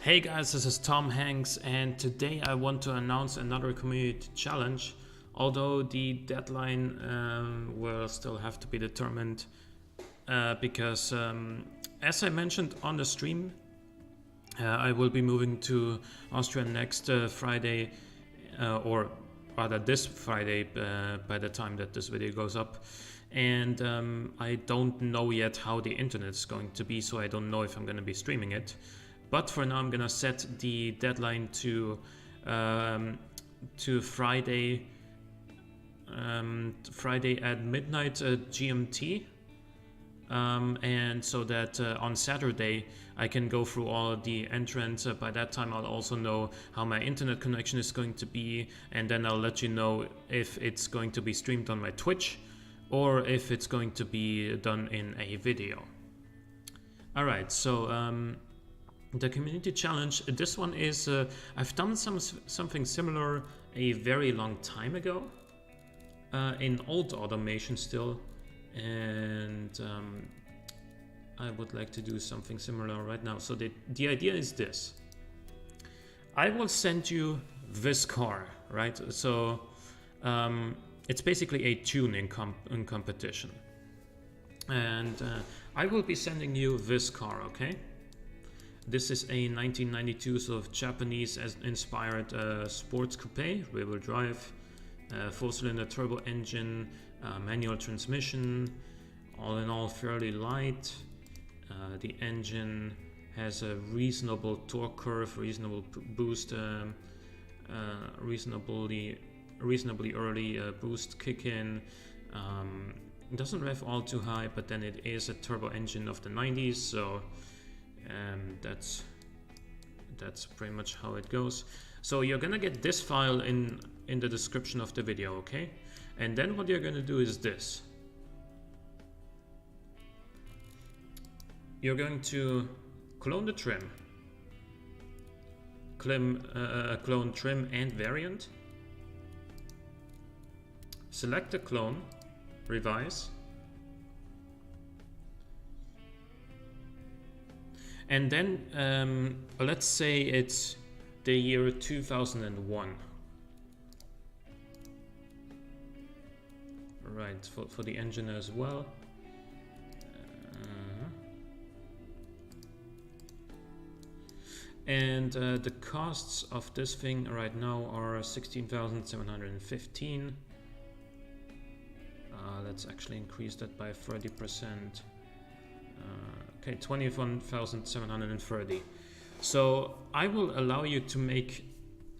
Hey guys, this is Tom Hanks, and today I want to announce another community challenge, although the deadline will still have to be determined because as I mentioned on the stream, I will be moving to Austria next Friday, or rather this Friday by the time that this video goes up. And I don't know yet how the internet is going to be, so I don't know if I'm going to be streaming it. But for now, I'm gonna set the deadline to Friday, Friday at midnight GMT, and so that on Saturday I can go through all the entrants. By that time, I'll also know how my internet connection is going to be, and then I'll let you know if it's going to be streamed on my Twitch or if it's going to be done in a video. All right, so. The community challenge, this one is, I've done something similar a very long time ago, in old automation still, and I would like to do something similar right now. So the idea is this. I will send you this car, right? So it's basically a tuning competition. And I will be sending you this car, okay? This is a 1992 sort of Japanese-inspired sports coupe, rear-wheel drive, 4-cylinder turbo engine, manual transmission, all in all fairly light. The engine has a reasonable torque curve, reasonable boost, reasonably early boost kick-in. It doesn't rev all too high, but then it is a turbo engine of the 90s, so that's pretty much how it goes. So you're gonna get this file in the description of the video, okay? And then what you're gonna do is this. You're going to clone the trim, clone trim and variant, select the clone, revise, and then let's say it's the year 2001. Right, for the engine as well. And the costs of this thing right now are 16,715. Let's actually increase that by 30%. Okay, 21,730. So I will allow you to make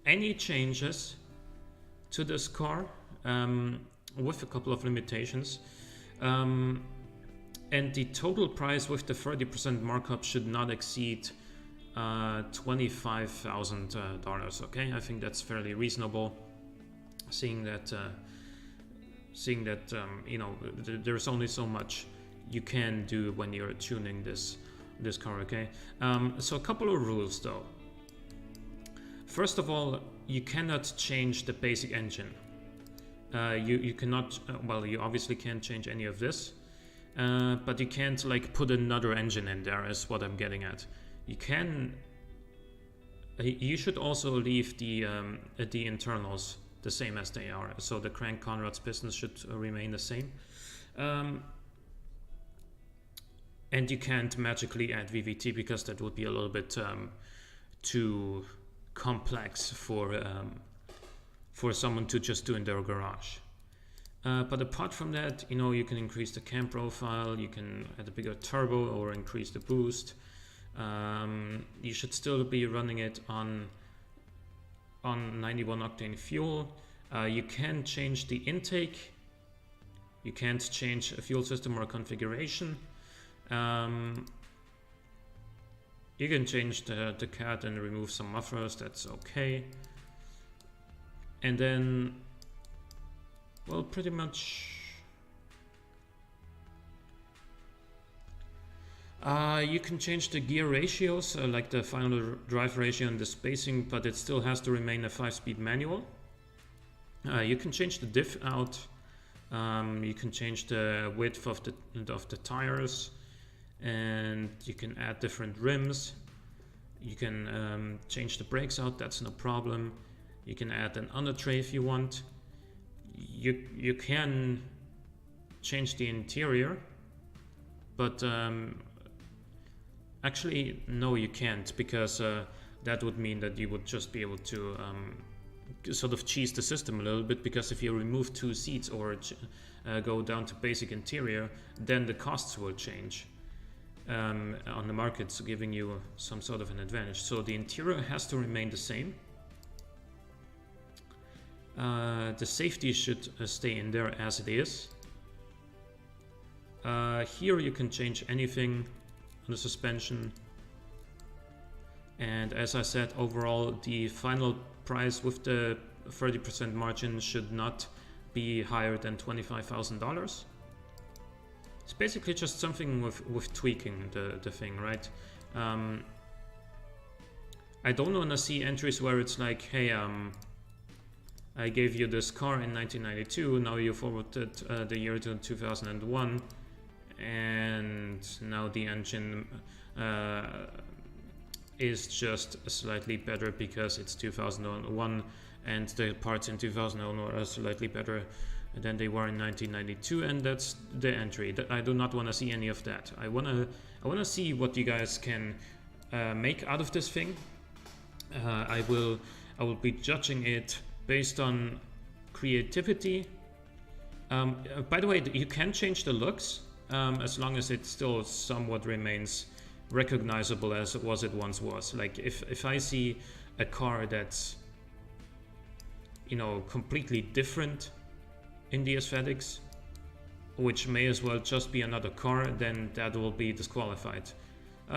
any changes to this car with a couple of limitations. And the total price with the 30% markup should not exceed $25,000. Okay, I think that's fairly reasonable, seeing that you know, there's only so much you can do when you're tuning this car, okay? So a couple of rules though. First of all, you cannot change the basic engine. You cannot, well, you obviously can't change any of this, but you can't like put another engine in there, is what I'm getting at. You can, you should also leave the internals the same as they are. So the crank, conrods, pistons should remain the same. And you can't magically add VVT because that would be a little bit too complex for someone to just do in their garage. But apart from that, you know, you can increase the cam profile, you can add a bigger turbo or increase the boost. You should still be running it on 91 octane fuel. You can change the intake. You can't change a fuel system or configuration. You can change the cat and remove some mufflers, that's okay. And then, well, pretty much you can change the gear ratios, like the final drive ratio and the spacing, but it still has to remain a 5-speed manual. You can change the diff out. You can change the width of the tires, and you can add different rims. You can change the brakes out, that's no problem. You can add an under tray if you want. You can change the interior, but actually no, you can't, because that would mean that you would just be able to sort of cheese the system a little bit, because if you remove 2 seats or go down to basic interior, then the costs will change on the market, so giving you some sort of an advantage. So the interior has to remain the same. The safety should stay in there as it is. Here you can change anything on the suspension. And as I said, overall the final price with the 30% margin should not be higher than $25,000. It's basically just something with tweaking the thing, right? I don't want to see entries where it's like, hey, I gave you this car in 1992, now you forwarded the year to 2001, and now the engine is just slightly better because it's 2001, and the parts in 2001 are slightly better than they were in 1992, and that's the entry. I do not want to see any of that. I want to see what you guys can make out of this thing. I will be judging it based on creativity. By the way, you can change the looks as long as it still somewhat remains recognizable as it once was. Like if I see a car that's, you know, completely different in the aesthetics, which may as well just be another car, then that will be disqualified.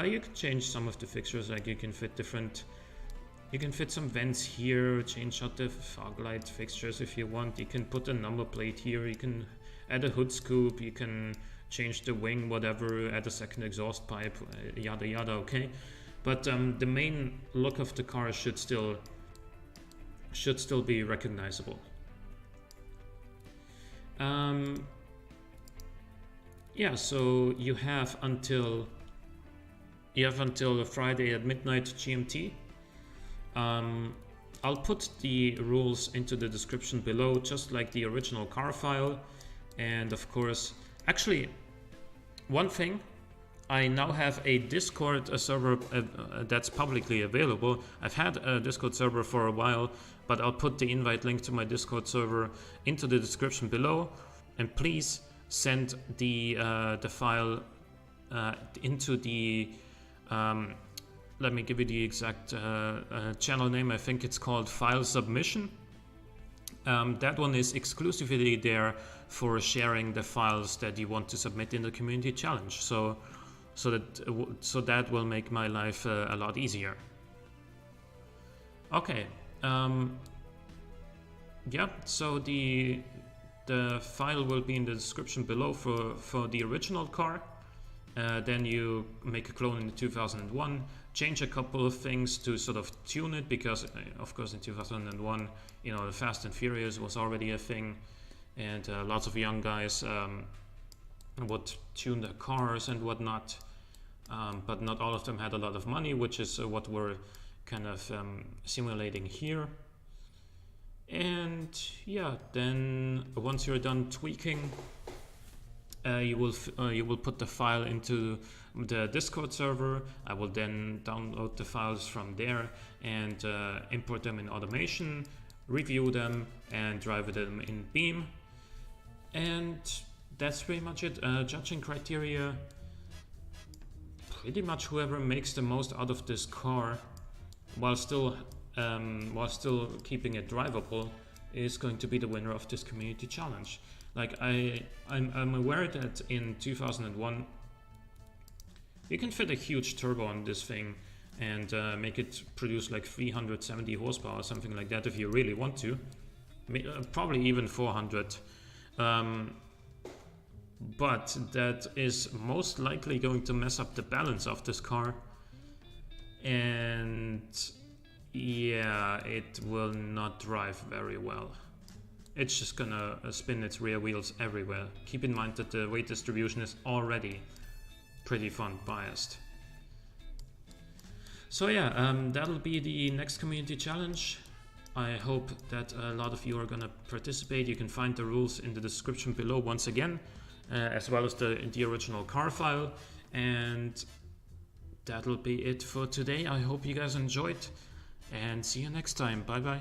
You can change some of the fixtures, like you can fit some vents here, change out the fog light fixtures if you want. You can put a number plate here, you can add a hood scoop, you can change the wing, whatever, add a second exhaust pipe, yada yada, okay? But the main look of the car should still be recognizable. Yeah, so you have until Friday at midnight GMT. I'll put the rules into the description below, just like the original car file. And of course, actually, one thing, I now have a Discord server that's publicly available. I've had a Discord server for a while, but I'll put the invite link to my Discord server into the description below. And please send the file into the let me give you the exact channel name. I think it's called File Submission. That one is exclusively there for sharing the files that you want to submit in the community challenge. So that will make my life a lot easier. Okay. Yeah. So the file will be in the description below for the original car. Then you make a clone in 2001, change a couple of things to sort of tune it, because of course in 2001, you know, the Fast and Furious was already a thing, and lots of young guys would tune their cars and whatnot, but not all of them had a lot of money, which is what we're kind of simulating here. And yeah, then once you're done tweaking, you will put the file into the Discord server. I will then download the files from there and import them in automation, review them, and drive them in Beam. And that's pretty much it. Judging criteria: pretty much whoever makes the most out of this car while still keeping it drivable is going to be the winner of this community challenge. Like I'm aware that in 2001 you can fit a huge turbo on this thing and make it produce like 370 horsepower, something like that, if you really want to. Probably even 400. But that is most likely going to mess up the balance of this car. And yeah, it will not drive very well. It's just gonna spin its rear wheels everywhere. Keep in mind that the weight distribution is already pretty front biased. So yeah, that'll be the next community challenge. I hope that a lot of you are gonna participate. You can find the rules in the description below once again, as well as the original car file. And that'll be it for today. I hope you guys enjoyed, and see you next time. Bye bye.